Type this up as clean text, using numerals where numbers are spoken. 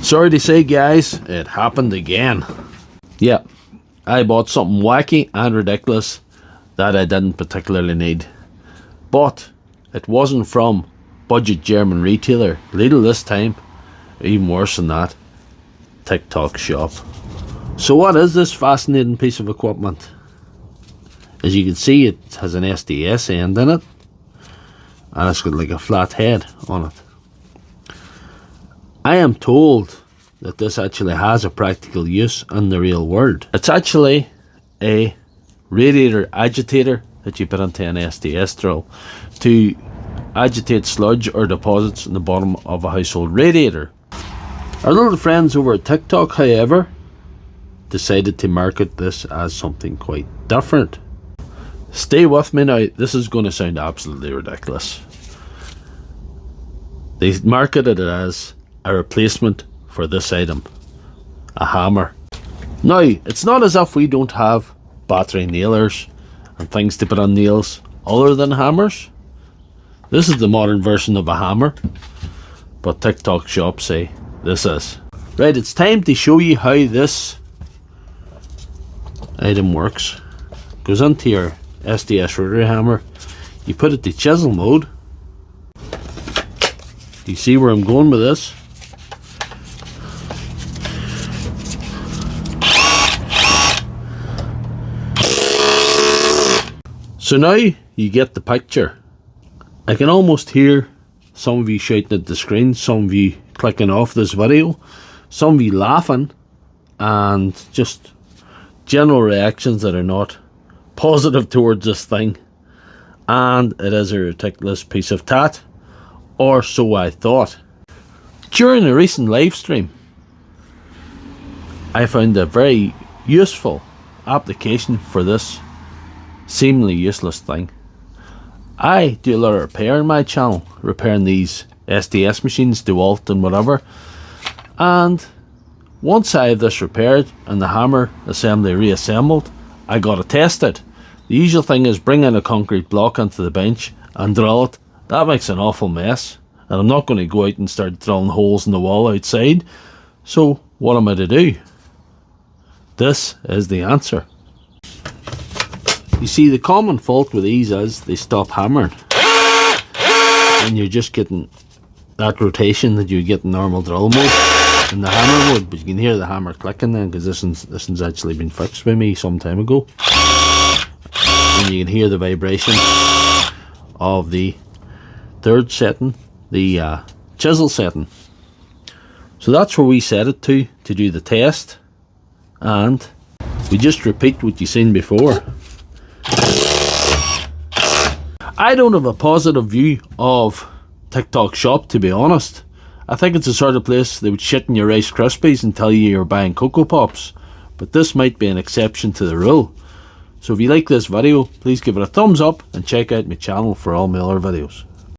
Sorry to say, guys, it happened again. Yeah, I bought something wacky and ridiculous that I didn't particularly need. But it wasn't from budget German retailer Lidl this time. Even worse than that, TikTok shop. So what is this fascinating piece of equipment? As you can see, it has an SDS end in it, and it's got like a flat head on it. I am told that this actually has a practical use in the real world. It's actually a radiator agitator that you put into an SDS drill to agitate sludge or deposits in the bottom of a household radiator. Our little friends over at TikTok, however, decided to market this as something quite different. Stay with me now, this is going to sound absolutely ridiculous. They marketed it as a replacement for this item, a hammer. Now, it's not as if we don't have battery nailers and things to put on nails other than hammers. This is the modern version of a hammer, but TikTok shops say this is. Right, it's time to show you how this item works. Goes into your SDS rotary hammer, you put it to chisel mode. Do you see where I'm going with this? So now you get the picture. I can almost hear some of you shouting at the screen, some of you clicking off this video, some of you laughing, and just general reactions that are not positive towards this thing. And it is a ridiculous piece of tat, or so I thought. During a recent live stream, I found a very useful application for this seemingly useless thing. I do a lot of repair in my channel, repairing these SDS machines, DeWalt and whatever, and once I have this repaired and the hammer assembly reassembled, I gotta test it. The usual thing is bring in a concrete block onto the bench and drill it. That makes an awful mess, and I'm not going to go out and start drilling holes in the wall outside. So what am I to do? This is the answer. You see, the common fault with these is they stop hammering, and you're just getting that rotation that you get in normal drill mode in the hammer mode. But you can hear the hammer clicking then, because this one's actually been fixed by me some time ago, and you can hear the vibration of the third setting, the chisel setting. So that's where we set it to do the test, and we just repeat what you've seen before. I don't have a positive view of TikTok shop, to be honest. I think it's the sort of place they would shit in your Rice Krispies and tell you you're buying Cocoa Pops, but this might be an exception to the rule. So if you like this video, please give it a thumbs up and check out my channel for all my other videos.